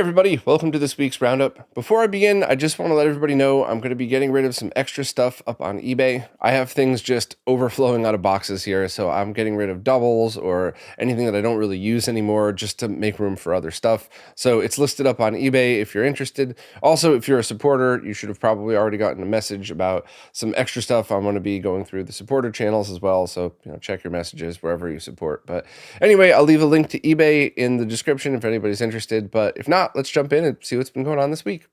everybody, welcome to this week's Roundup. Before I begin, I just want to let everybody know I'm going to be getting rid of some extra stuff up on eBay. I have things just overflowing out of boxes here, so I'm getting rid of doubles or anything that I don't really use anymore just to make room for other stuff. So it's listed up on eBay if you're interested. Also, if you're a supporter, you should have probably already gotten a message about some extra stuff. I'm going to be going through the supporter channels as well, so check your messages wherever you support. But anyway, I'll leave a link to eBay in the description if anybody's interested, but if not, let's jump in and see what's been going on this week.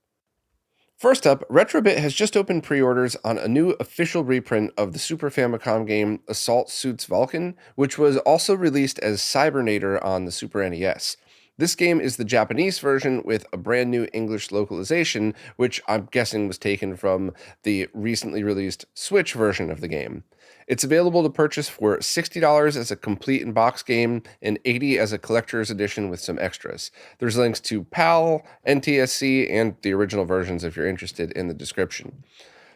First up, RetroBit has just opened pre-orders on a new official reprint of the Super Famicom game Assault Suits Valken, which was also released as Cybernator on the Super NES. This game is the Japanese version with a brand new English localization, which I'm guessing was taken from the recently released Switch version of the game. It's available to purchase for $60 as a complete in-box game and $80 as a collector's edition with some extras. There's links to PAL, NTSC, and the original versions if you're interested in the description.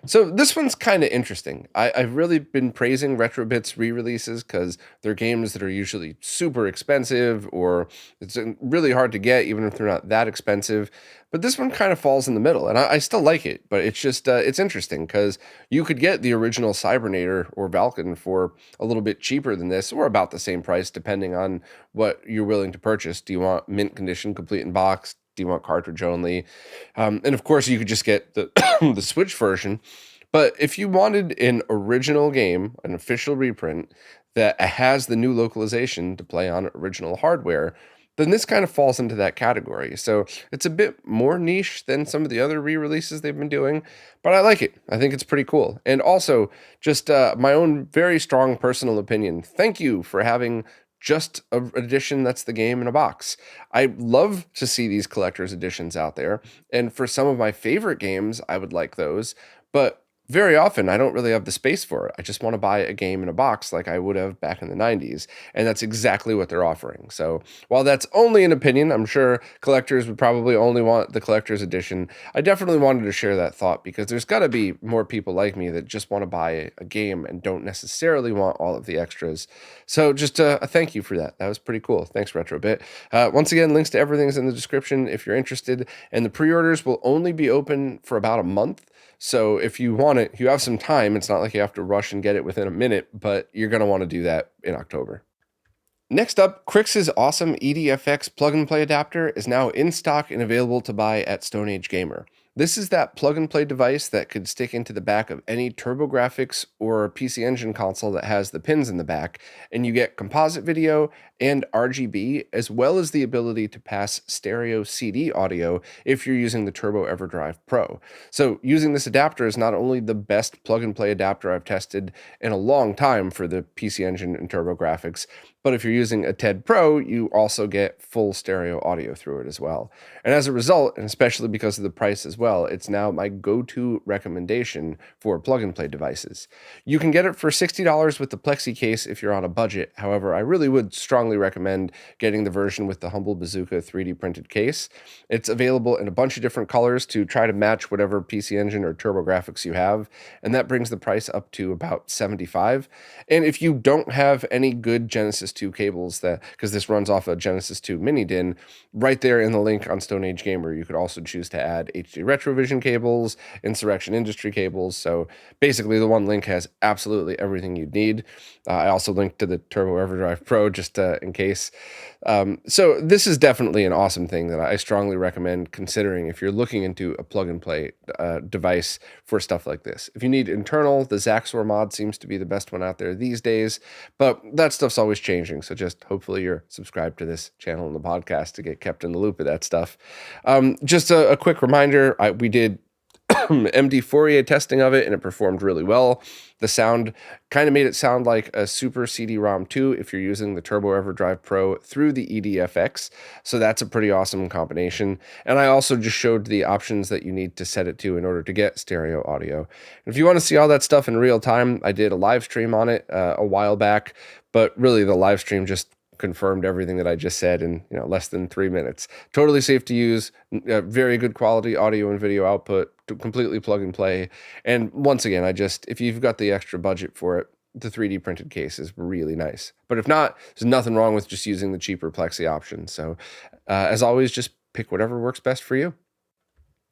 So this one's kind of interesting. I've really been praising RetroBit's re-releases because they're games that are usually super expensive or it's really hard to get even if they're not that expensive. But this one kind of falls in the middle, and I still like it, but it's just, it's interesting because you could get the original Cybernator or Valken for a little bit cheaper than this, or about the same price, depending on what you're willing to purchase. Do you want mint condition, complete in box? Do you want cartridge only? And of course, you could just get the, the Switch version. But if you wanted an original game, an official reprint that has the new localization to play on original hardware, then this kind of falls into that category. So it's a bit more niche than some of the other re-releases they've been doing, but I like it. I think it's pretty cool. And also, just my own very strong personal opinion. Thank you for having just an edition that's the game in a box. I love to see these collector's editions out there. And for some of my favorite games, I would like those. But very often, I don't really have the space for it. I just want to buy a game in a box like I would have back in the 90s. And that's exactly what they're offering. So while that's only an opinion, I'm sure collectors would probably only want the collector's edition. I definitely wanted to share that thought because there's got to be more people like me that just want to buy a game and don't necessarily want all of the extras. So just a thank you for that. That was pretty cool. Thanks, RetroBit. Once again, links to everything's in the description if you're interested. And the pre-orders will only be open for about a month. So if you want it, you have some time. It's not like you have to rush and get it within a minute, but you're going to want to do that in October. Next up, Crix's awesome EDFX plug-and-play adapter is now in stock and available to buy at Stone Age Gamer. This is that plug-and-play device that could stick into the back of any TurboGrafx or PC Engine console that has the pins in the back, and you get composite video and RGB, as well as the ability to pass stereo CD audio if you're using the Turbo EverDrive Pro. So using this adapter is not only the best plug-and-play adapter I've tested in a long time for the PC Engine and TurboGrafx, but if you're using a TED Pro, you also get full stereo audio through it as well. And as a result, and especially because of the price as well, it's now my go-to recommendation for plug-and-play devices. You can get it for $60 with the Plexi case if you're on a budget. However, I really would strongly recommend getting the version with the Humble Bazooka 3D printed case. It's available in a bunch of different colors to try to match whatever PC Engine or TurboGrafx you have, and that brings the price up to about $75. And if you don't have any good Genesis 2 cables, because this runs off a Genesis 2 mini DIN, right there in the link on Stone Age Gamer, you could also choose to add HD Retrovision cables, Insurrection Industry cables. So basically, the one link has absolutely everything you'd need. I also linked to the Turbo EverDrive Pro just in case. So this is definitely an awesome thing that I strongly recommend considering if you're looking into a plug-and-play device for stuff like this. If you need internal, the Zaxor mod seems to be the best one out there these days, but that stuff's always changing. So just hopefully you're subscribed to this channel and the podcast to get kept in the loop of that stuff. Just a quick reminder, we did MD Fourier testing of it, and it performed really well. The sound kind of made it sound like a Super CD-ROM 2 if you're using the Turbo EverDrive Pro through the EDFX. So that's a pretty awesome combination. And I also just showed the options that you need to set it to in order to get stereo audio. And if you want to see all that stuff in real time, I did a live stream on it a while back, but really the live stream just confirmed everything that I just said in less than 3 minutes. Totally safe to use, very good quality audio and video output, completely plug and play. And once again, if you've got the extra budget for it, the 3D printed case is really nice. But if not, there's nothing wrong with just using the cheaper Plexi option. So as always, just pick whatever works best for you.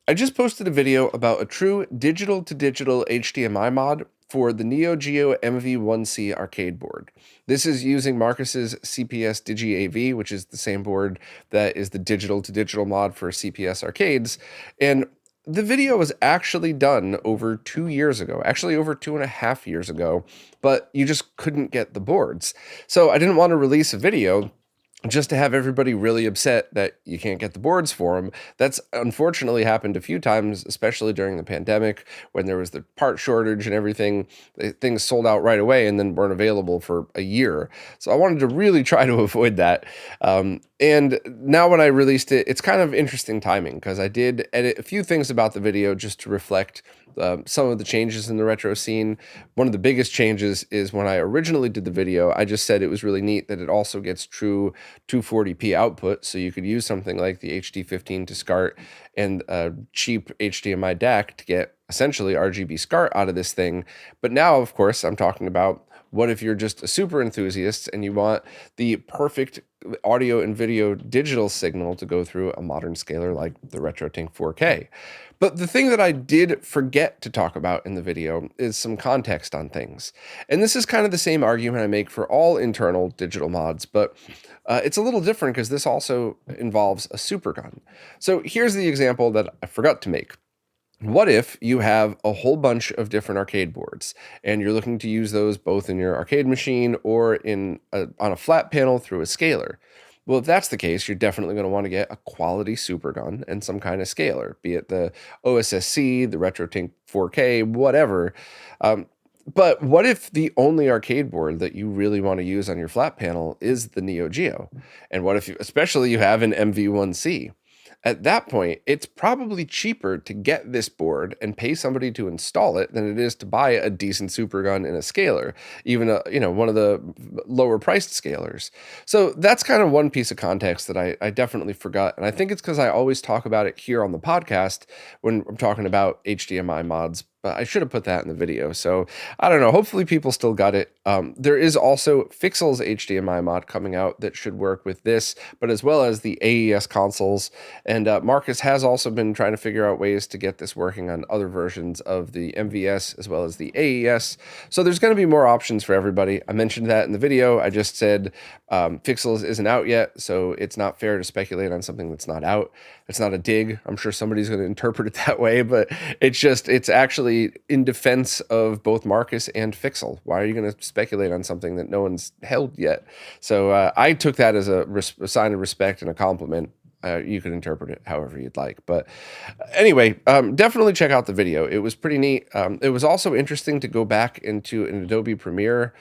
I just posted a video about a true digital to digital HDMI mod for the Neo Geo MV1C arcade board. This is using Marcus's CPS Digi AV, which is the same board that is the digital to digital mod for CPS arcades. And the video was actually done over 2 years ago, actually over 2.5 years ago, but you just couldn't get the boards. So I didn't want to release a video just to have everybody really upset that you can't get the boards for them. That's unfortunately happened a few times, especially during the pandemic when there was the part shortage and everything. Things sold out right away and then weren't available for a year. So I wanted to really try to avoid that. And now when I released it, it's kind of interesting timing because I did edit a few things about the video just to reflect some of the changes in the retro scene. One of the biggest changes is when I originally did the video, I just said it was really neat that it also gets true 240p output, so you could use something like the HD15 to SCART and a cheap HDMI DAC to get essentially RGB SCART out of this thing. But now, of course, I'm talking about what if you're just a super enthusiast and you want the perfect audio and video digital signal to go through a modern scaler like the RetroTink 4K. But the thing that I did forget to talk about in the video is some context on things. And this is kind of the same argument I make for all internal digital mods, but it's a little different because this also involves a super gun. So here's the example that I forgot to make. What if you have a whole bunch of different arcade boards and you're looking to use those both in your arcade machine or on a flat panel through a scaler? Well, if that's the case, you're definitely going to want to get a quality super gun and some kind of scaler, be it the OSSC, the RetroTink 4K, whatever. But what if the only arcade board that you really want to use on your flat panel is the Neo Geo? And what if especially you have an MV1C? At that point, it's probably cheaper to get this board and pay somebody to install it than it is to buy a decent super gun in a scaler, even one of the lower priced scalers. So that's kind of one piece of context that I definitely forgot. And I think it's because I always talk about it here on the podcast when I'm talking about HDMI mods. But I should have put that in the video. So I don't know. Hopefully people still got it. There is also Fixel's HDMI mod coming out that should work with this, but as well as the AES consoles. And Marcus has also been trying to figure out ways to get this working on other versions of the MVS as well as the AES. So there's going to be more options for everybody. I mentioned that in the video. I just said Fixel's isn't out yet, so it's not fair to speculate on something that's not out. It's not a dig. I'm sure somebody's going to interpret it that way, but it's actually in defense of both Marcus and Fixel. Why are you going to speculate on something that no one's held yet? So I took that as a sign of respect and a compliment. You can interpret it however you'd like. But anyway, definitely check out the video. It was pretty neat. It was also interesting to go back into an Adobe Premiere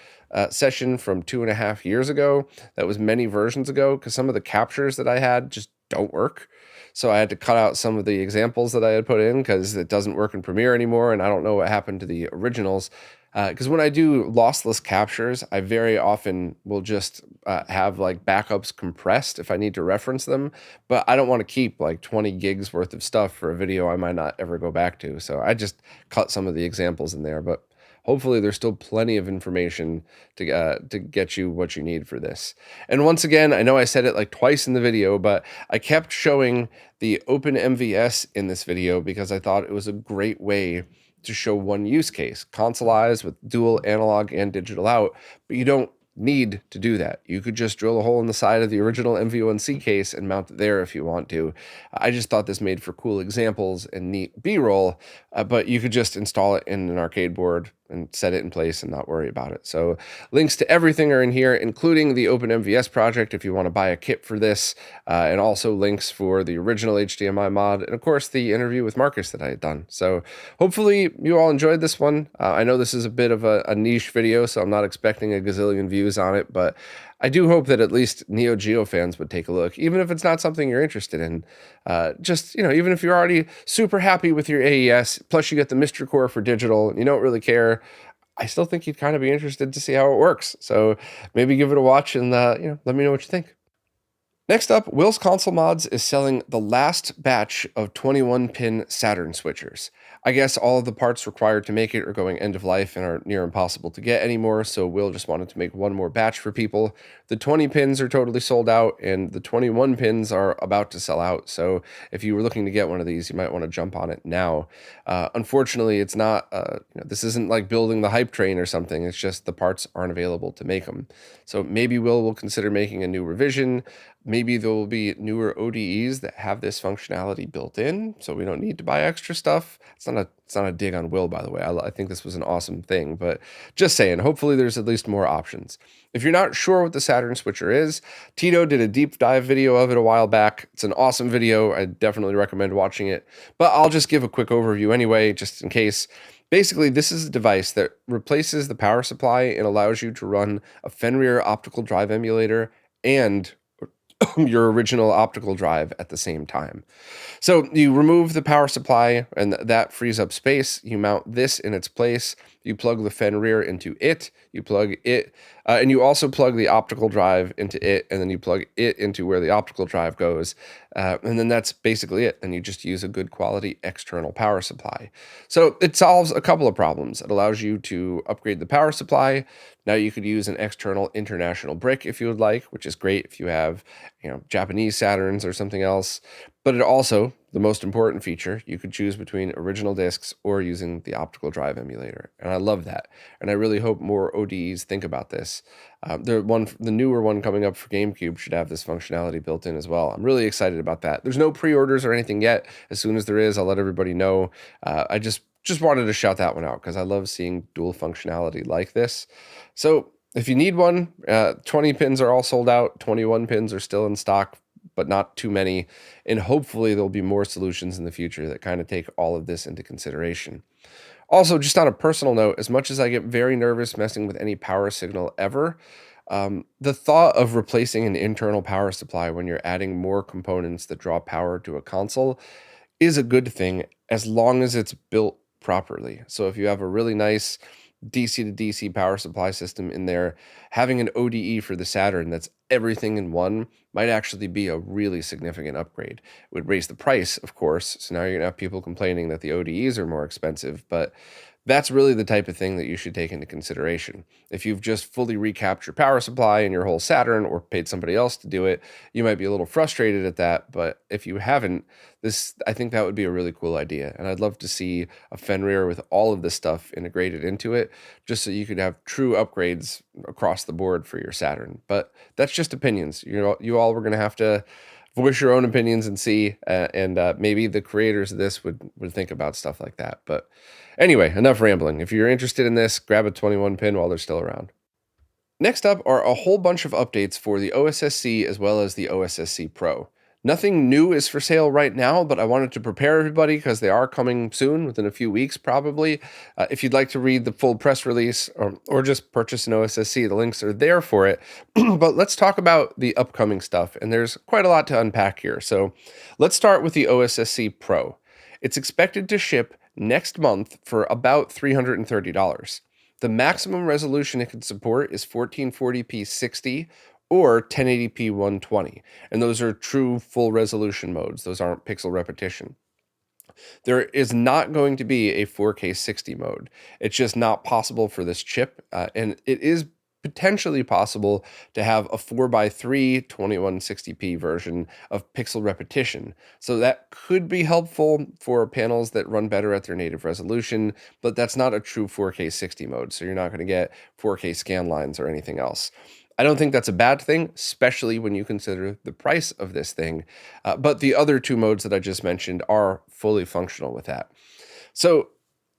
session from 2.5 years ago. That was many versions ago because some of the captures that I had just don't work. So I had to cut out some of the examples that I had put in because it doesn't work in Premiere anymore. And I don't know what happened to the originals. Because when I do lossless captures, I very often will just have like backups compressed if I need to reference them. But I don't want to keep like 20 gigs worth of stuff for a video I might not ever go back to. So I just cut some of the examples in there. But hopefully there's still plenty of information to get you what you need for this. And once again, I know I said it like twice in the video, but I kept showing the Open MVS in this video because I thought it was a great way to show one use case, consoleized with dual analog and digital out, but you don't need to do that. You could just drill a hole in the side of the original MV1C case and mount it there if you want to. I just thought this made for cool examples and neat B-roll, but you could just install it in an arcade board and set it in place and not worry about it. So links to everything are in here, including the OpenMVS project if you want to buy a kit for this, and also links for the original HDMI mod, and of course the interview with Marcus that I had done. So hopefully you all enjoyed this one. I know this is a bit of a niche video, so I'm not expecting a gazillion views on it, but I do hope that at least Neo Geo fans would take a look, even if it's not something you're interested in. Just, even if you're already super happy with your AES, plus you get the Mystery Core for digital, and you don't really care, I still think you'd kind of be interested to see how it works. So maybe give it a watch and, let me know what you think. Next up, Will's Console Mods is selling the last batch of 21-pin Saturn switchers. I guess all of the parts required to make it are going end of life and are near impossible to get anymore, so Will just wanted to make one more batch for people. The 20 pins are totally sold out, and the 21 pins are about to sell out, so if you were looking to get one of these, you might want to jump on it now. Unfortunately, it's not, this isn't like building the hype train or something, it's just the parts aren't available to make them. So maybe will consider making a new revision. Maybe there will be newer ODEs that have this functionality built in, so we don't need to buy extra stuff. It's not a dig on Will, by the way. I think this was an awesome thing, but just saying, hopefully there's at least more options. If you're not sure what the SaturnSwitcher is, Tito did a deep dive video of it a while back. It's an awesome video. I definitely recommend watching it, but I'll just give a quick overview anyway, just in case. Basically, this is a device that replaces the power supply and allows you to run a Fenrir optical drive emulator and your original optical drive at the same time. So you remove the power supply and that frees up space. You mount this in its place. You plug the Fenrir into it. You plug it, and you also plug the optical drive into it, and then you plug it into where the optical drive goes. And then that's basically it. And you just use a good quality external power supply. So it solves a couple of problems. It allows you to upgrade the power supply. Now you could use an external international brick if you would like, which is great if you have, Japanese Saturns or something else. But it also, the most important feature, you could choose between original discs or using the optical drive emulator. And I love that. And I really hope more ODEs think about this. The newer one coming up for GameCube should have this functionality built in as well. I'm really excited about that. There's no pre-orders or anything yet. As soon as there is, I'll let everybody know. I just wanted to shout that one out because I love seeing dual functionality like this. So if you need one, 20 pins are all sold out. 21 pins are still in stock, but not too many. And hopefully there'll be more solutions in the future that kind of take all of this into consideration. Also, just on a personal note, as much as I get very nervous messing with any power signal ever, the thought of replacing an internal power supply when you're adding more components that draw power to a console is a good thing as long as it's built properly. So if you have a really nice DC to DC power supply system in there, having an ODE for the Saturn that's everything in one might actually be a really significant upgrade. It would raise the price, of course, so now you're gonna have people complaining that the ODEs are more expensive, but that's really the type of thing that you should take into consideration. If you've just fully recapped your power supply and your whole Saturn or paid somebody else to do it, you might be a little frustrated at that, but if you haven't, I think that would be a really cool idea. And I'd love to see a Fenrir with all of this stuff integrated into it, just so you could have true upgrades across the board for your Saturn. But that's just opinions. You all were going to have to voice your own opinions and see, and maybe the creators of this would think about stuff like that. But anyway, enough rambling. If you're interested in this, grab a 21 pin while they're still around. Next up are a whole bunch of updates for the OSSC as well as the OSSC Pro. Nothing new is for sale right now, but I wanted to prepare everybody because they are coming soon, within a few weeks probably. If you'd like to read the full press release or just purchase an OSSC, the links are there for it. But let's talk about the upcoming stuff, and there's quite a lot to unpack here. So let's start with the OSSC Pro. It's expected to ship next month for about $330. The maximum resolution it can support is 1440p 60 or 1080p 120. And those are true full resolution modes. Those aren't pixel repetition. There is not going to be a 4K 60 mode. It's just not possible for this chip. And it is potentially possible to have a 4x3 2160p version of pixel repetition. So that could be helpful for panels that run better at their native resolution, but that's not a true 4K 60 mode. So you're not going to get 4K scan lines or anything else. I don't think that's a bad thing, especially when you consider the price of this thing. But the other two modes that I just mentioned are fully functional with that. So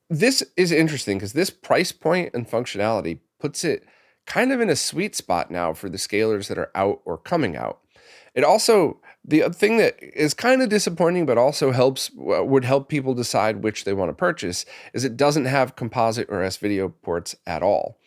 this is interesting because this price point and functionality puts it kind of in a sweet spot now for the scalers that are out or coming out. It also, the thing that is kind of disappointing but also would help people decide which they want to purchase, is it doesn't have composite or S-video ports at all.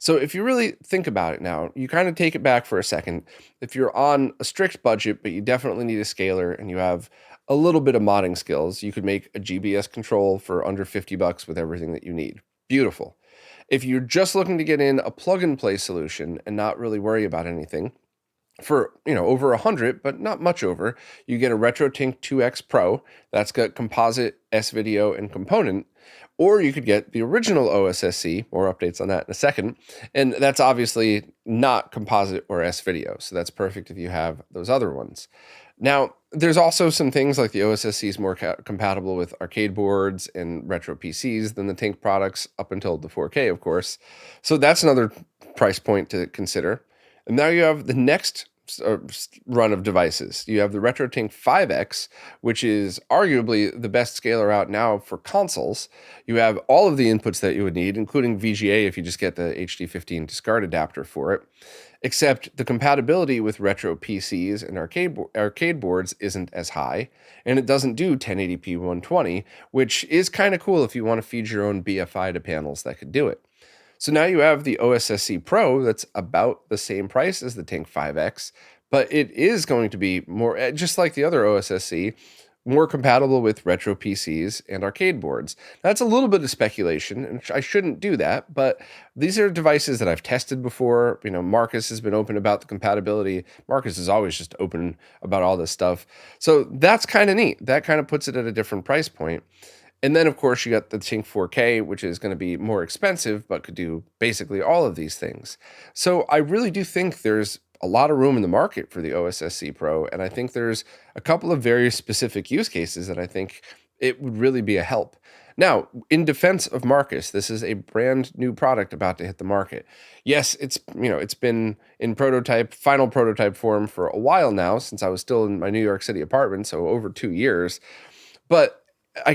So if you really think about it now, you kind of take it back for a second. If you're on a strict budget, but you definitely need a scaler and you have a little bit of modding skills, you could make a GBS control for under $50 with everything that you need. Beautiful. If you're just looking to get in a plug-and-play solution and not really worry about anything, For over 100, but not much over, you get a RetroTink 2X Pro that's got composite S-video and component, or you could get the original OSSC. More updates on that in a second, and that's obviously not composite or S-video, so that's perfect if you have those other ones. Now, there's also some things like the OSSC is more compatible with arcade boards and retro PCs than the Tink products up until the 4K, of course. So that's another price point to consider. And now you have the next run of devices. You have the RetroTink 5X, which is arguably the best scaler out now for consoles. You have all of the inputs that you would need, including VGA if you just get the HD15 discard adapter for it. Except the compatibility with retro PCs and arcade boards isn't as high, and it doesn't do 1080p 120, which is kind of cool if you want to feed your own BFI to panels that could do it. So now you have the OSSC Pro that's about the same price as the Tink 5X, but it is going to be more, just like the other OSSC, more compatible with retro PCs and arcade boards. That's a little bit of speculation, and I shouldn't do that, but these are devices that I've tested before. Marcus has been open about the compatibility. Marcus is always just open about all this stuff. So that's kind of neat. That kind of puts it at a different price point. And then, of course, you got the Tink 4K, which is going to be more expensive, but could do basically all of these things. So I really do think there's a lot of room in the market for the OSSC Pro, and I think there's a couple of very specific use cases that I think it would really be a help. Now, in defense of Marcus, this is a brand new product about to hit the market. Yes, it's been in final prototype form for a while now, since I was still in my New York City apartment, so over 2 years. But I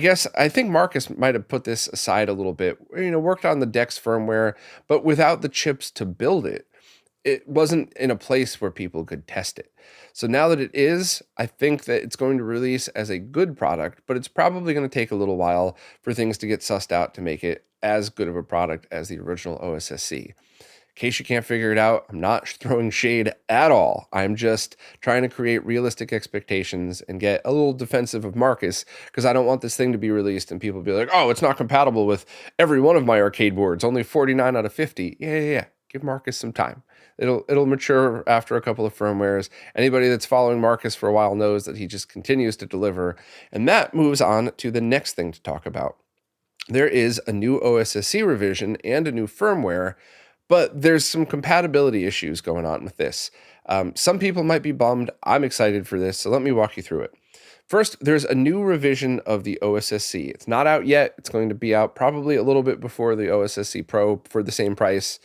think Marcus might have put this aside a little bit, worked on the DeX firmware, but without the chips to build it, it wasn't in a place where people could test it. So now that it is, I think that it's going to release as a good product, but it's probably going to take a little while for things to get sussed out to make it as good of a product as the original OSSC. In case you can't figure it out, I'm not throwing shade at all. I'm just trying to create realistic expectations and get a little defensive of Marcus, because I don't want this thing to be released and people be like, oh, it's not compatible with every one of my arcade boards, only 49 out of 50. Yeah. Give Marcus some time. It'll mature after a couple of firmwares. Anybody that's following Marcus for a while knows that he just continues to deliver. And that moves on to the next thing to talk about. There is a new OSSC revision and a new firmware, but there's some compatibility issues going on with this. Some people might be bummed. I'm excited for this, so let me walk you through it. First, there's a new revision of the OSSC. It's not out yet. It's going to be out probably a little bit before the OSSC Pro for the same price.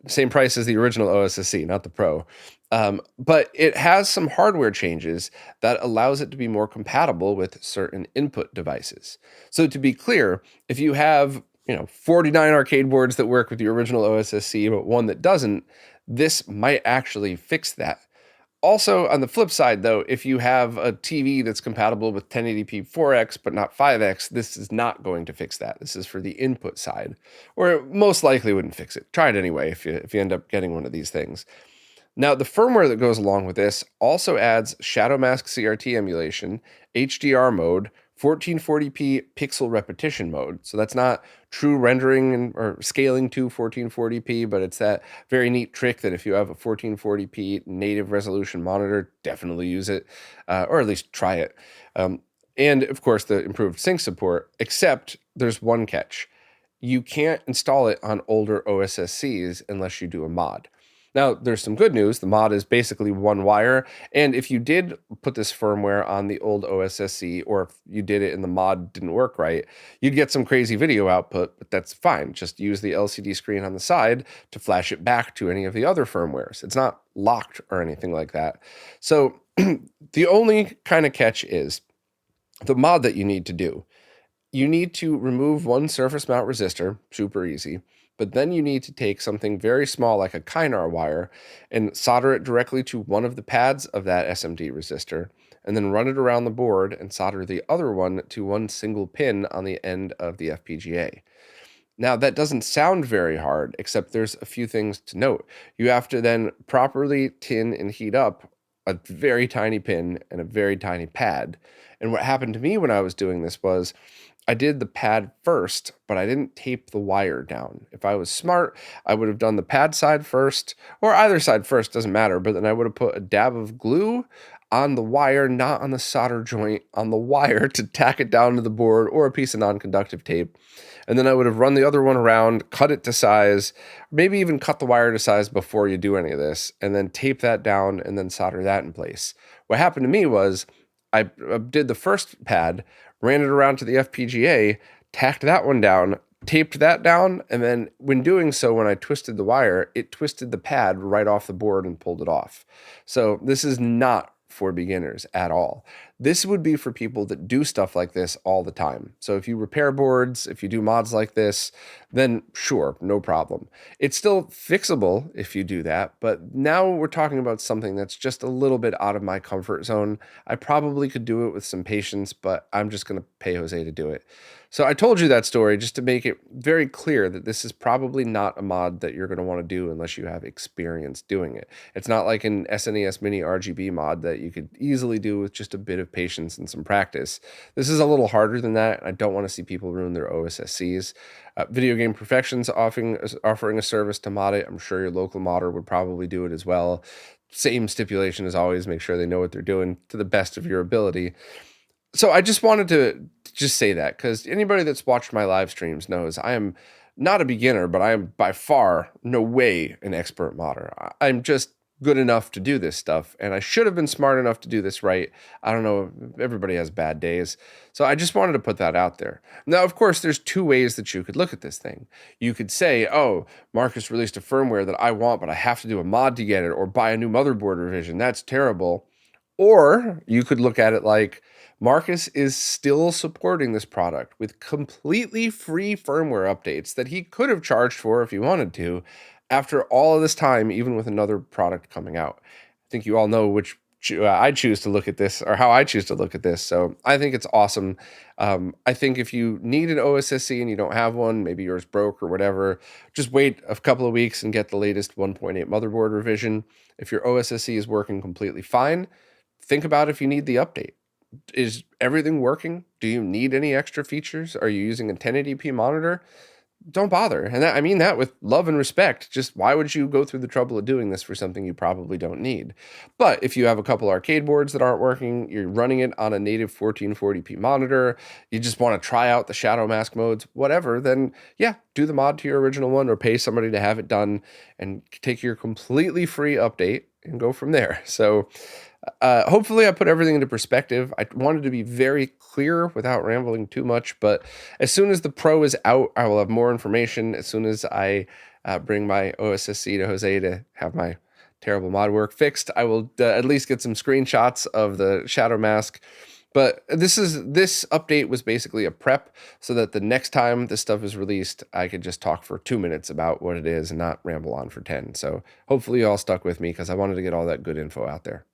Same price as the original OSSC, not the Pro. But it has some hardware changes that allows it to be more compatible with certain input devices. So to be clear, if you have 49 arcade boards that work with the original OSSC, but one that doesn't, this might actually fix that. Also, on the flip side, though, if you have a TV that's compatible with 1080p 4X but not 5X, this is not going to fix that. This is for the input side, or it most likely wouldn't fix it. Try it anyway if you end up getting one of these things. Now, the firmware that goes along with this also adds Shadow Mask CRT emulation, HDR mode, 1440p pixel repetition mode. So that's not true rendering or scaling to 1440p, but it's that very neat trick that if you have a 1440p native resolution monitor, definitely use it, or at least try it. And of course, the improved sync support, except there's one catch. You can't install it on older OSSCs unless you do a mod. Now, there's some good news. The mod is basically one wire, and if you did put this firmware on the old OSSC, or if you did it and the mod didn't work right, you'd get some crazy video output, but that's fine. Just use the LCD screen on the side to flash it back to any of the other firmwares. It's not locked or anything like that. So the only kind of catch is the mod that you need to do. You need to remove one surface mount resistor, super easy, but then you need to take something very small like a Kynar wire and solder it directly to one of the pads of that SMD resistor, and then run it around the board and solder the other one to one single pin on the end of the FPGA. Now, that doesn't sound very hard, except there's a few things to note. You have to then properly tin and heat up a very tiny pin and a very tiny pad. And what happened to me when I was doing this was I did the pad first, but I didn't tape the wire down. If I was smart, I would have done the pad side first, or either side first, doesn't matter, but then I would have put a dab of glue on the wire, not on the solder joint, on the wire to tack it down to the board, or a piece of non-conductive tape. And then I would have run the other one around, cut it to size, maybe even cut the wire to size before you do any of this, and then tape that down and then solder that in place. What happened to me was I did the first pad, ran it around to the FPGA, tacked that one down, taped that down, and then when doing so, when I twisted the wire, it twisted the pad right off the board and pulled it off. So this is not for beginners at all. This would be for people that do stuff like this all the time. So if you repair boards, if you do mods like this, then sure, no problem. It's still fixable if you do that, but now we're talking about something that's just a little bit out of my comfort zone. I probably could do it with some patience, but I'm just going to pay Jose to do it. So I told you that story just to make it very clear that this is probably not a mod that you're going to want to do unless you have experience doing it. It's not like an SNES Mini RGB mod that you could easily do with just a bit of patience and some practice. This is a little harder than that. I don't want to see people ruin their OSSCs. Video Game Perfection's offering a service to mod it. I'm sure your local modder would probably do it as well. Same stipulation as always, make sure they know what they're doing to the best of your ability. So I just wanted to just say that because anybody that's watched my live streams knows I am not a beginner, but I am by far no way an expert modder. I'm just good enough to do this stuff, and I should have been smart enough to do this right. I don't know, everybody has bad days. So I just wanted to put that out there. Now, of course, there's two ways that you could look at this thing. You could say, oh, Marcus released a firmware that I want, but I have to do a mod to get it, or buy a new motherboard revision. That's terrible. Or you could look at it like, Marcus is still supporting this product with completely free firmware updates that he could have charged for if he wanted to after all of this time, even with another product coming out. I think you all know which I choose to look at this, or how I choose to look at this. So I think it's awesome. I think if you need an OSSC and you don't have one, maybe yours broke or whatever, just wait a couple of weeks and get the latest 1.8 motherboard revision. If your OSSC is working completely fine, think about if you need the update. Is everything working? Do you need any extra features? Are you using a 1080p monitor? Don't bother. And I mean that with love and respect. Just why would you go through the trouble of doing this for something you probably don't need? But if you have a couple arcade boards that aren't working, you're running it on a native 1440p monitor, you just want to try out the shadow mask modes, whatever, then yeah, do the mod to your original one or pay somebody to have it done and take your completely free update and go from there. So hopefully I put everything into perspective. I wanted to be very clear without rambling too much, but as soon as the Pro is out, I will have more information. As soon as I bring my OSSC to Jose to have my terrible mod work fixed, I will at least get some screenshots of the shadow mask. But this update was basically a prep so that the next time this stuff is released, I could just talk for 2 minutes about what it is and not ramble on for 10. So hopefully you all stuck with me because I wanted to get all that good info out there.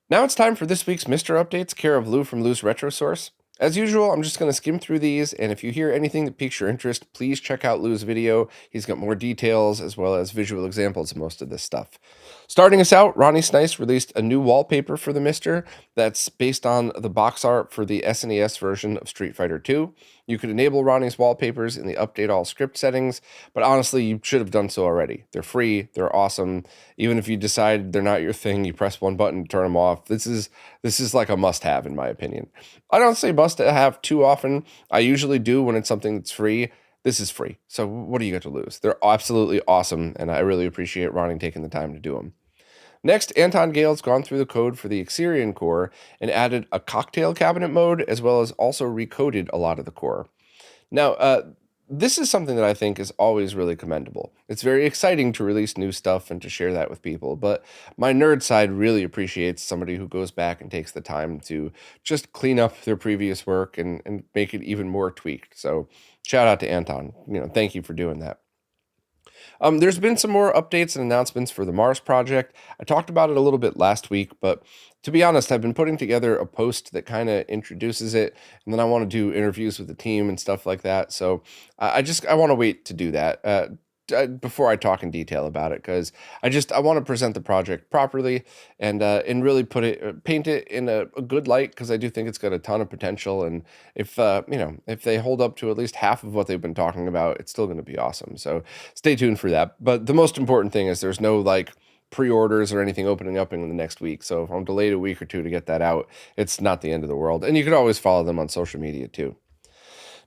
Now it's time for this week's Mr. Updates, care of Lou from Lou's Retro Source. As usual, I'm just going to skim through these, and if you hear anything that piques your interest, please check out Lou's video. He's got more details as well as visual examples of most of this stuff. Starting us out, Ronnie Snice released a new wallpaper for the Mister that's based on the box art for the SNES version of Street Fighter 2. You could enable Ronnie's wallpapers in the Update All script settings, but honestly, you should have done so already. They're free, they're awesome. Even if you decide they're not your thing, you press one button to turn them off. This is like a must-have in my opinion. I don't say must-have too often. I usually do when it's something that's free. This is free, so what do you got to lose? They're absolutely awesome, and I really appreciate Ronnie taking the time to do them. Next, Anton Gale's gone through the code for the Xerion core and added a cocktail cabinet mode, as well as also recoded a lot of the core. Now, this is something that I think is always really commendable. It's very exciting to release new stuff and to share that with people, but my nerd side really appreciates somebody who goes back and takes the time to just clean up their previous work and make it even more tweaked. So shout out to Anton. Thank you for doing that. There's been some more updates and announcements for the Mars project. I talked about it a little bit last week, but to be honest, I've been putting together a post that kind of introduces it, and then I want to do interviews with the team and stuff like that. So I want to wait to do that. before I talk in detail about it, because I want to present the project properly and really paint it in a good light, because I do think it's got a ton of potential. And if if they hold up to at least half of what they've been talking about, it's still going to be awesome. So stay tuned for that. But the most important thing is there's no like pre-orders or anything opening up in the next week. So if I'm delayed a week or two to get that out, it's not the end of the world. And you can always follow them on social media too.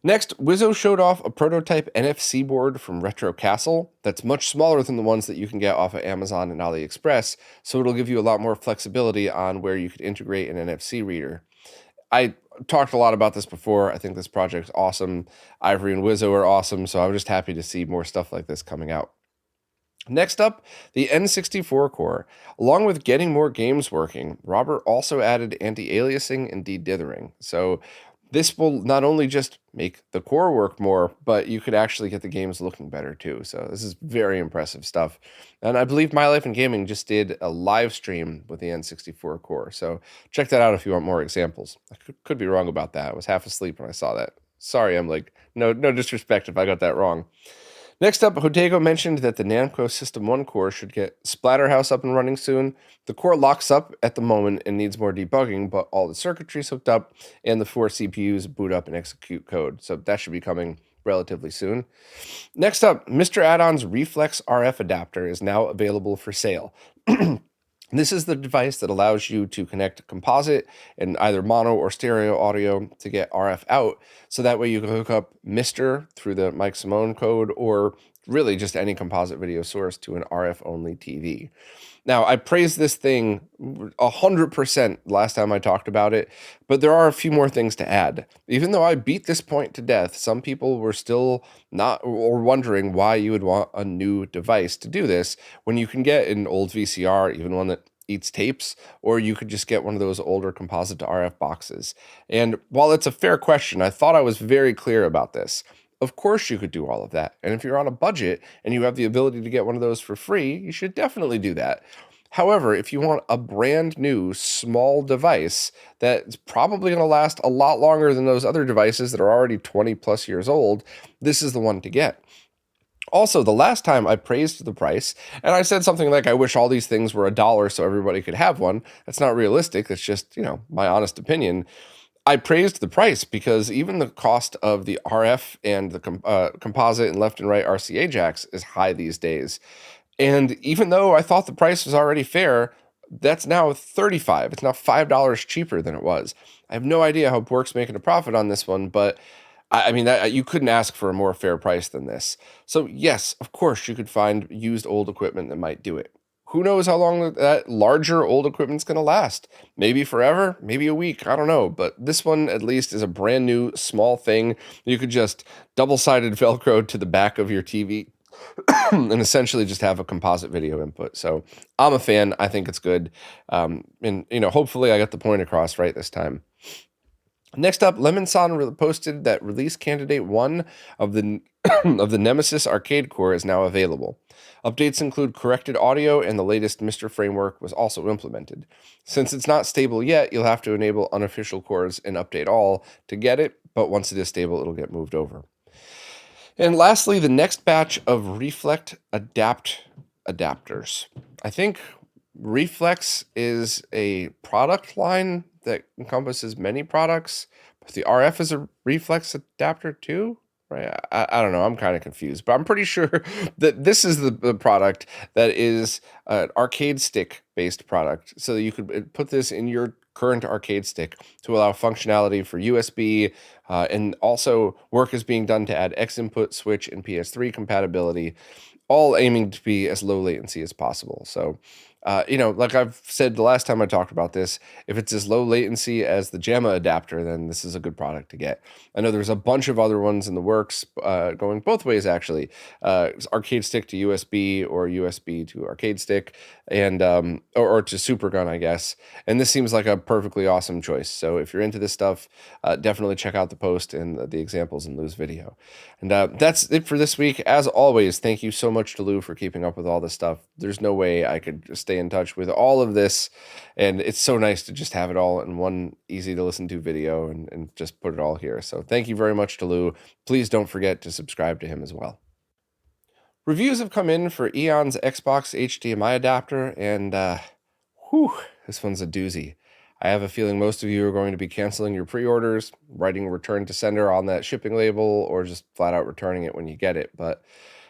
Next, Wizzo showed off a prototype NFC board from Retro Castle that's much smaller than the ones that you can get off of Amazon and AliExpress, so it'll give you a lot more flexibility on where you could integrate an NFC reader. I talked a lot about this before. I think this project's awesome. Ivory and Wizzo are awesome, so I'm just happy to see more stuff like this coming out. Next up, the N64 core. Along with getting more games working, Robert also added anti-aliasing and de-dithering. So this will not only just make the core work more, but you could actually get the games looking better too. So this is very impressive stuff. And I believe My Life in Gaming just did a live stream with the N64 core. So check that out if you want more examples. I could be wrong about that. I was half asleep when I saw that. Sorry, I'm like, no disrespect if I got that wrong. Next up, Hotego mentioned that the Namco System 1 core should get Splatterhouse up and running soon. The core locks up at the moment and needs more debugging, but all the circuitry is hooked up and the 4 CPUs boot up and execute code. So that should be coming relatively soon. Next up, Mr. Add-on's Reflex RF adapter is now available for sale. This is the device that allows you to connect composite and either mono or stereo audio to get RF out. So that way you can hook up Mr. through the Mike Simone code, or really just any composite video source to an RF only TV. Now, I praised this thing 100% last time I talked about it, but there are a few more things to add. Even though I beat this point to death, some people were still not or wondering why you would want a new device to do this when you can get an old VCR, even one that eats tapes, or you could just get one of those older composite to RF boxes. And while it's a fair question, I thought I was very clear about this. Of course you could do all of that. And if you're on a budget and you have the ability to get one of those for free, you should definitely do that. However, if you want a brand new small device that's probably going to last a lot longer than those other devices that are already 20 plus years old, this is the one to get. Also, the last time I praised the price, and I said something like, I wish all these things were $1 so everybody could have one. That's not realistic. That's just, my honest opinion. I praised the price because even the cost of the RF and the composite and left and right RCA jacks is high these days. And even though I thought the price was already fair, that's now $35. It's now $5 cheaper than it was. I have no idea how Bork's making a profit on this one, but I mean, you couldn't ask for a more fair price than this. So yes, of course, you could find used old equipment that might do it. Who knows how long that larger old equipment's going to last? Maybe forever, maybe a week, I don't know. But this one at least is a brand new small thing. You could just double-sided Velcro to the back of your TV and essentially just have a composite video input. So I'm a fan. I think it's good. And hopefully I got the point across right this time. Next up, Lemonson posted that release candidate 1 of the of the Nemesis arcade core is now available. Updates include corrected audio, and the latest Mr. framework was also implemented. Since it's not stable yet, you'll have to enable unofficial cores and update all to get it, but once it is stable, it'll get moved over. And lastly, the next batch of Reflect adapters. I think Reflex is a product line that encompasses many products, but the RF is a Reflex adapter too, right? I don't know. I'm kind of confused, but I'm pretty sure that this is the product that is an arcade stick based product. So you could put this in your current arcade stick to allow functionality for USB, and also work is being done to add X input, switch, and PS3 compatibility, all aiming to be as low latency as possible. So like I've said the last time I talked about this, if it's as low latency as the JAMA adapter, then this is a good product to get. I know there's a bunch of other ones in the works, going both ways actually. Arcade stick to USB or USB to arcade stick, and or to Supergun, I guess. And this seems like a perfectly awesome choice. So if you're into this stuff, definitely check out the post and the examples in Lou's video. And that's it for this week. As always, thank you so much to Lou for keeping up with all this stuff. There's no way I could stay in touch with all of this, and it's so nice to just have it all in one easy to listen to video and just put it all here. So thank you very much to Lou. Please don't forget to subscribe to him as well. Reviews have come in for Eon's Xbox HDMI adapter, and this one's a doozy. I have a feeling most of you are going to be canceling your pre-orders, writing return to sender on that shipping label, or just flat out returning it when you get it. But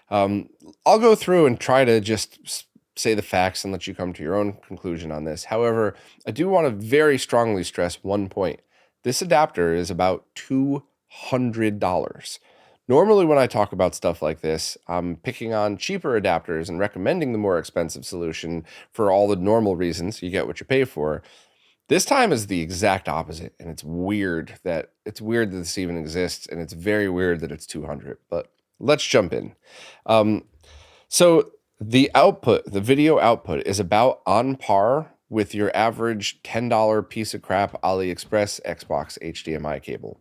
I'll go through and try to just say the facts and let you come to your own conclusion on this. However, I do want to very strongly stress one point. This adapter is about $200. Normally, when I talk about stuff like this, I'm picking on cheaper adapters and recommending the more expensive solution for all the normal reasons you get what you pay for. This time is the exact opposite, and it's weird that this even exists, and it's very weird that it's 200. But let's jump in. So the output, the video output, is about on par with your average $10 piece of crap AliExpress Xbox HDMI cable.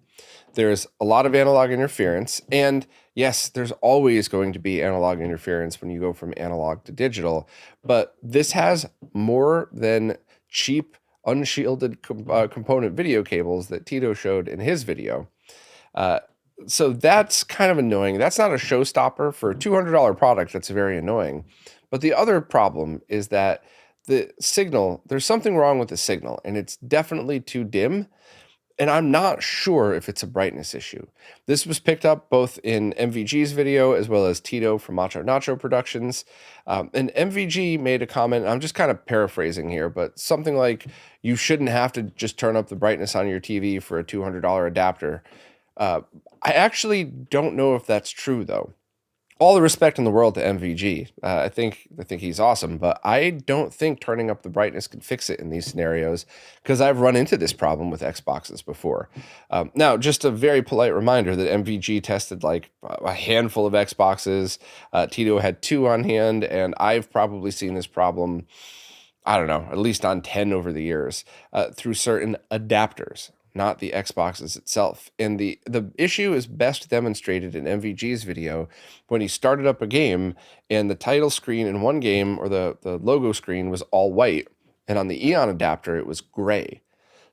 There's a lot of analog interference, and yes, there's always going to be analog interference when you go from analog to digital, but this has more than cheap, unshielded component video cables that Tito showed in his video. So that's kind of annoying. That's not a showstopper for a $200 product. That's very annoying. But the other problem is that the signal, there's something wrong with the signal, and it's definitely too dim. And I'm not sure if it's a brightness issue. This was picked up both in MVG's video as well as Tito from Macho Nacho Productions. And MVG made a comment, I'm just kind of paraphrasing here, but something like, you shouldn't have to just turn up the brightness on your TV for a $200 adapter. I actually don't know if that's true, though. All the respect in the world to MVG. I think he's awesome, but I don't think turning up the brightness could fix it in these scenarios, because I've run into this problem with Xboxes before. Now, just a very polite reminder that MVG tested like a handful of Xboxes. Tito had 2 on hand, and I've probably seen this problem, I don't know, at least on 10 over the years, through certain adapters, not the Xboxes itself. And the issue is best demonstrated in MVG's video when he started up a game and the title screen in one game, or the logo screen, was all white, and on the Eon adapter it was gray.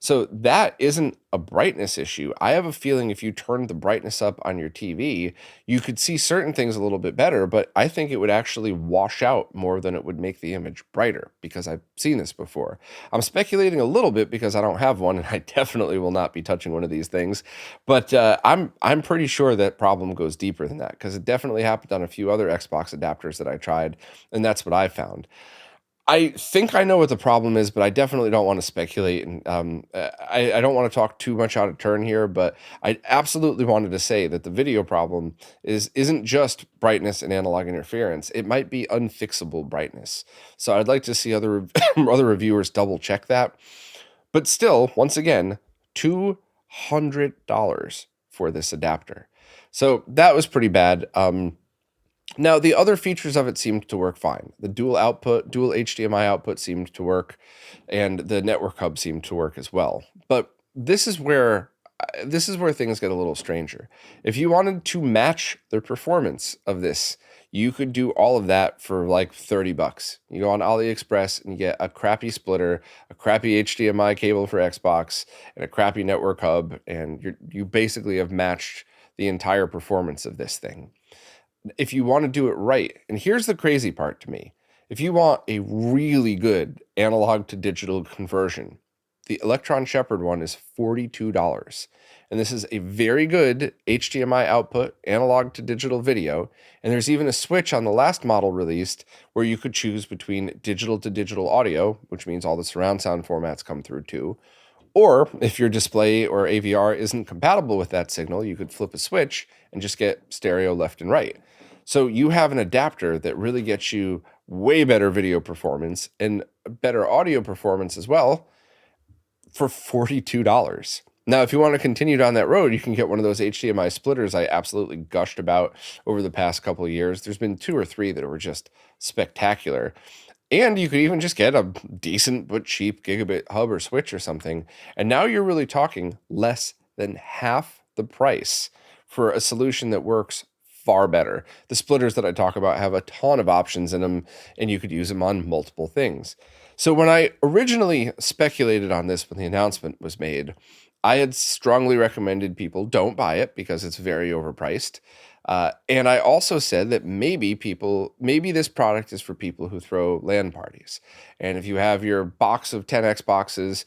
So that isn't a brightness issue. I have a feeling if you turned the brightness up on your TV, you could see certain things a little bit better, but I think it would actually wash out more than it would make the image brighter, because I've seen this before. I'm speculating a little bit because I don't have one, and I definitely will not be touching one of these things, but I'm pretty sure that problem goes deeper than that, because it definitely happened on a few other Xbox adapters that I tried, and that's what I found. I think I know what the problem is, but I definitely don't want to speculate. And I don't want to talk too much out of turn here, but I absolutely wanted to say that the video problem isn't just brightness and analog interference. It might be unfixable brightness. So I'd like to see other reviewers double check that. But still, once again, $200 for this adapter. So that was pretty bad. Now, the other features of it seemed to work fine. The dual HDMI output seemed to work, and the network hub seemed to work as well. But this is where things get a little stranger. If you wanted to match the performance of this, you could do all of that for like $30. You go on AliExpress and you get a crappy splitter, a crappy HDMI cable for Xbox, and a crappy network hub, and you basically have matched the entire performance of this thing. If you want to do it right, and here's the crazy part to me, if you want a really good analog to digital conversion, the Electron Shepherd one is $42. And this is a very good HDMI output, analog to digital video. And there's even a switch on the last model released where you could choose between digital to digital audio, which means all the surround sound formats come through too. Or if your display or AVR isn't compatible with that signal, you could flip a switch and just get stereo left and right. So you have an adapter that really gets you way better video performance and better audio performance as well for $42. Now, if you want to continue down that road, you can get one of those HDMI splitters I absolutely gushed about over the past couple of years. There's been 2 or 3 that were just spectacular. And you could even just get a decent but cheap gigabit hub or switch or something. And now you're really talking less than half the price for a solution that works far better. The splitters that I talk about have a ton of options in them, and you could use them on multiple things. So when I originally speculated on this when the announcement was made, I had strongly recommended people don't buy it because it's very overpriced. And I also said that maybe this product is for people who throw LAN parties. And if you have your box of 10 Xboxes,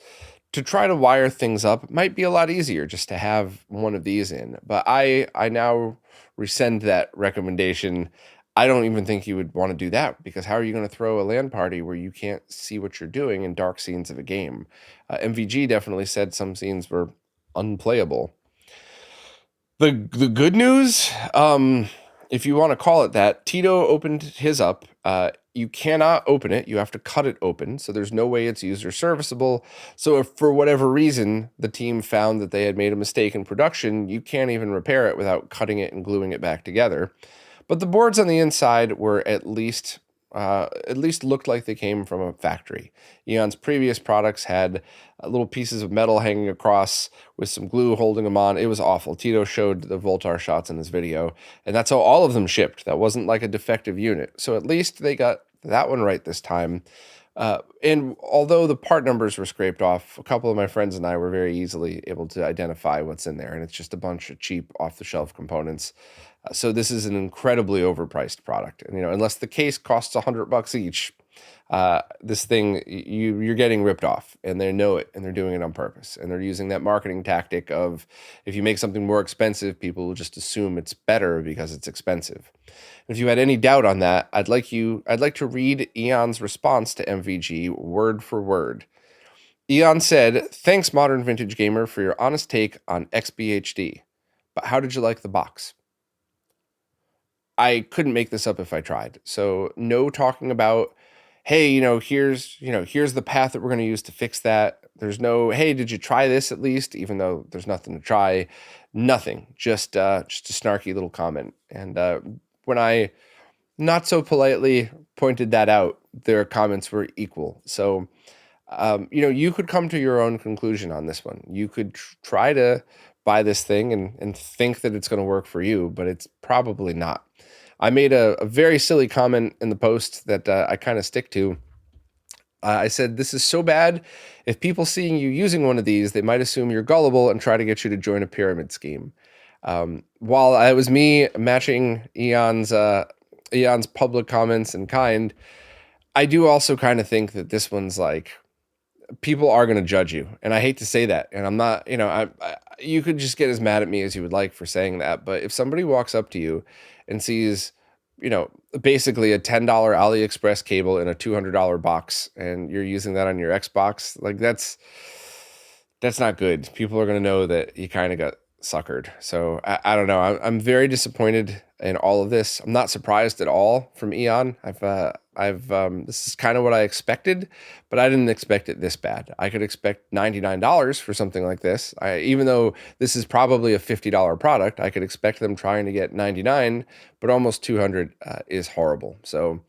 to try to wire things up might be a lot easier just to have one of these in. But I now rescind that recommendation. I don't even think you would want to do that, because how are you going to throw a LAN party where you can't see what you're doing in dark scenes of a game? MVG definitely said some scenes were unplayable. The good news, if you want to call it that, Tito opened his up. You cannot open it. You have to cut it open. So there's no way it's user serviceable. So if for whatever reason the team found that they had made a mistake in production, you can't even repair it without cutting it and gluing it back together. But the boards on the inside were at least looked like they came from a factory. Eon's previous products had little pieces of metal hanging across with some glue holding them on. It was awful. Tito showed the Voltar shots in his video, and that's how all of them shipped. That wasn't like a defective unit. So at least they got that one right this time. And although the part numbers were scraped off, a couple of my friends and I were very easily able to identify what's in there, and it's just a bunch of cheap off-the-shelf components. So this is an incredibly overpriced product, and unless the case costs $100 each, this thing you're getting ripped off, and they know it, and they're doing it on purpose, and they're using that marketing tactic of, if you make something more expensive, people will just assume it's better because it's expensive. If you had any doubt on that, I'd like to read Eon's response to MVG word for word. Eon said, "Thanks, Modern Vintage Gamer, for your honest take on XBHD. But how did you like the box?" I couldn't make this up if I tried. So no talking about, hey, here's the path that we're going to use to fix that. There's no, hey, did you try this at least? Even though there's nothing to try, nothing. Just a snarky little comment. And when I not so politely pointed that out, their comments were equal. So you could come to your own conclusion on this one. You could try to buy this thing and think that it's going to work for you, but it's probably not. I made a very silly comment in the post that I kind of stick to. I said, "This is so bad. If people seeing you using one of these, they might assume you're gullible and try to get you to join a pyramid scheme." While it was me matching Eon's public comments in kind, I do also kind of think that this one's like, people are going to judge you, and I hate to say that, and I'm not, you could just get as mad at me as you would like for saying that, but if somebody walks up to you and sees, basically a $10 AliExpress cable in a $200 box, and you're using that on your Xbox, like that's not good. People are going to know that you kind of got suckered. So I don't know. I'm very disappointed in all of this. I'm not surprised at all from Eon. This is kind of what I expected, but I didn't expect it this bad. I could expect $99 for something like this. Even though this is probably a $50 product, I could expect them trying to get $99, but almost $200 is horrible. So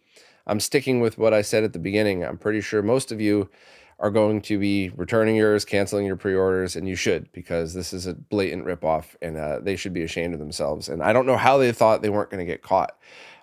I'm sticking with what I said at the beginning. I'm pretty sure most of you are going to be returning yours, canceling your pre-orders, and you should, because this is a blatant ripoff, and they should be ashamed of themselves. And I don't know how they thought they weren't going to get caught.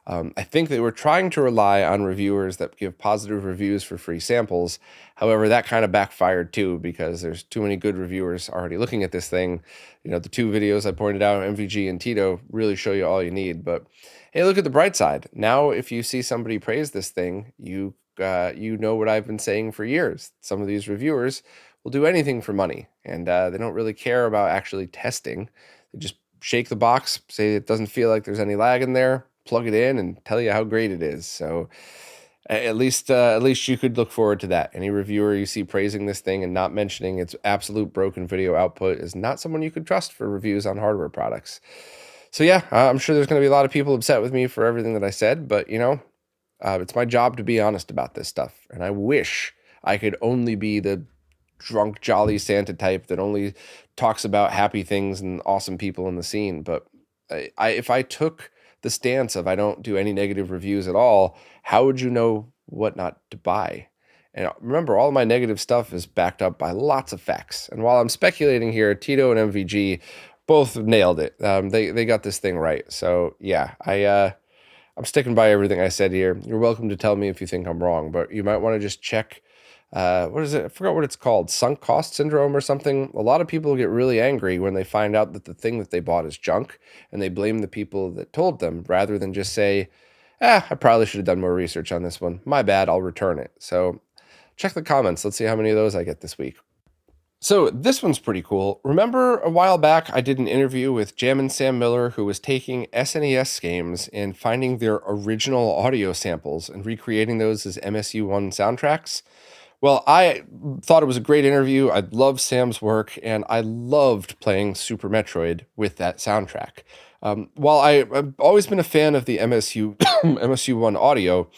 I think they were trying to rely on reviewers that give positive reviews for free samples. However, that kind of backfired too, because there's too many good reviewers already looking at this thing. The two videos I pointed out, MVG and Tito, really show you all you need. But hey, look at the bright side. Now, if you see somebody praise this thing, you know what I've been saying for years. Some of these reviewers will do anything for money, and they don't really care about actually testing. They just shake the box, say it doesn't feel like there's any lag in there, plug it in, and tell you how great it is. So at least you could look forward to that. Any reviewer you see praising this thing and not mentioning its absolute broken video output is not someone you could trust for reviews on hardware products. So yeah, I'm sure there's going to be a lot of people upset with me for everything that I said, but it's my job to be honest about this stuff, and I wish I could only be the drunk, jolly Santa type that only talks about happy things and awesome people in the scene. But if I took the stance of I don't do any negative reviews at all, how would you know what not to buy? And remember, all of my negative stuff is backed up by lots of facts. And while I'm speculating here, Tito and MVG both nailed it. They got this thing right. So yeah, I'm sticking by everything I said here. You're welcome to tell me if you think I'm wrong, but you might want to just check what is it? I forgot what it's called, sunk cost syndrome or something. A lot of people get really angry when they find out that the thing that they bought is junk, and they blame the people that told them rather than just say, I probably should have done more research on this one. My bad, I'll return it. So check the comments. Let's see how many of those I get this week. So this one's pretty cool. Remember a while back, I did an interview with Jammin' Sam Miller, who was taking SNES games and finding their original audio samples and recreating those as MSU1 soundtracks. Well, I thought it was a great interview. I loved Sam's work, and I loved playing Super Metroid with that soundtrack. While I've always been a fan of the MSU MSU1 audio,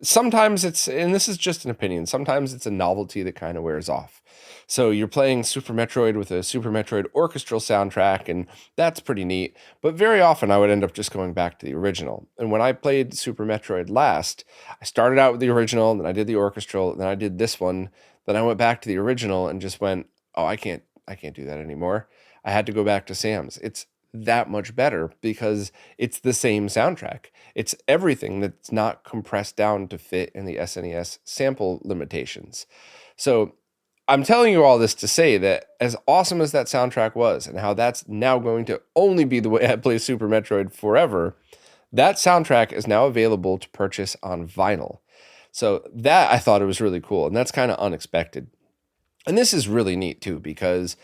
sometimes it's, and this is just an opinion, sometimes it's a novelty that kind of wears off. So you're playing Super Metroid with a Super Metroid orchestral soundtrack, and that's pretty neat. But very often I would end up just going back to the original. And when I played Super Metroid last, I started out with the original, then I did the orchestral, then I did this one, then I went back to the original and just went, oh, I can't do that anymore. I had to go back to Sam's. It's that much better because it's the same soundtrack. It's everything that's not compressed down to fit in the SNES sample limitations. So I'm telling you all this to say that as awesome as that soundtrack was and how that's now going to only be the way I play Super Metroid forever, that soundtrack is now available to purchase on vinyl. So that I thought it was really cool, and that's kind of unexpected. And this is really neat too, because,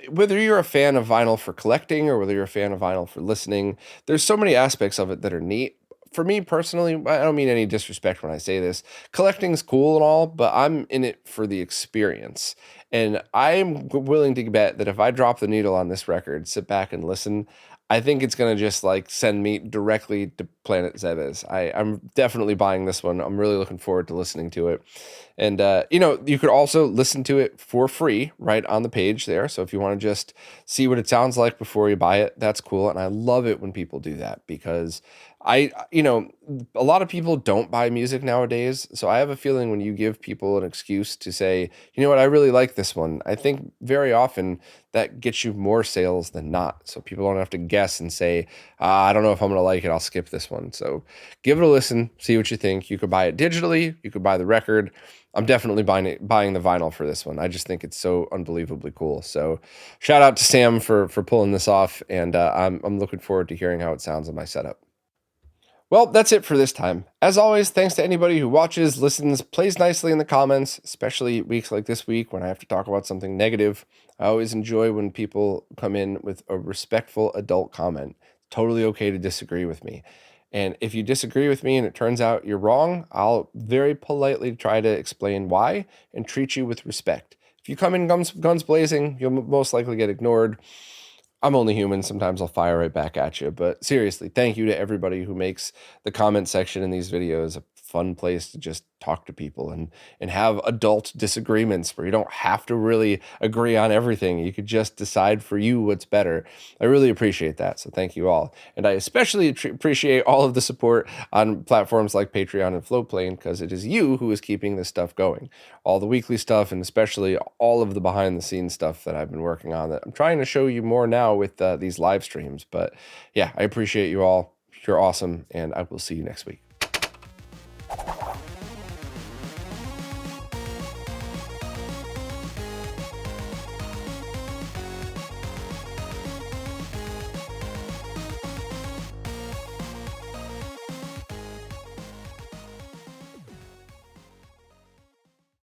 whether you're a fan of vinyl for collecting or whether you're a fan of vinyl for listening, there's so many aspects of it that are neat. For me personally, I don't mean any disrespect when I say this. Collecting's cool and all, but I'm in it for the experience. And I'm willing to bet that if I drop the needle on this record, sit back and listen, I think it's going to just like send me directly to Planet Zebes. I'm definitely buying this one. I'm really looking forward to listening to it. And, you could also listen to it for free right on the page there. So if you want to just see what it sounds like before you buy it, that's cool. And I love it when people do that because a lot of people don't buy music nowadays. So I have a feeling when you give people an excuse to say, you know what, I really like this one, I think very often that gets you more sales than not. So people don't have to guess and say, I don't know if I'm going to like it, I'll skip this one. So give it a listen, see what you think. You could buy it digitally, you could buy the record. I'm definitely buying the vinyl for this one. I just think it's so unbelievably cool. So shout out to Sam for pulling this off, and I'm looking forward to hearing how it sounds on my setup. Well, that's it for this time. As always, thanks to anybody who watches, listens, plays nicely in the comments, especially weeks like this week when I have to talk about something negative. I always enjoy when people come in with a respectful adult comment. Totally okay to disagree with me. And if you disagree with me and it turns out you're wrong, I'll very politely try to explain why and treat you with respect. If you come in guns blazing, you'll most likely get ignored. I'm only human. Sometimes I'll fire right back at you. But seriously, thank you to everybody who makes the comment section in these videos a fun place to just talk to people and have adult disagreements where you don't have to really agree on everything. You could just decide for you what's better. I really appreciate that. So thank you all. And I especially appreciate all of the support on platforms like Patreon and Flowplane, because it is you who is keeping this stuff going. All the weekly stuff and especially all of the behind the scenes stuff that I've been working on that I'm trying to show you more now with these live streams. But yeah, I appreciate you all. You're awesome. And I will see you next week.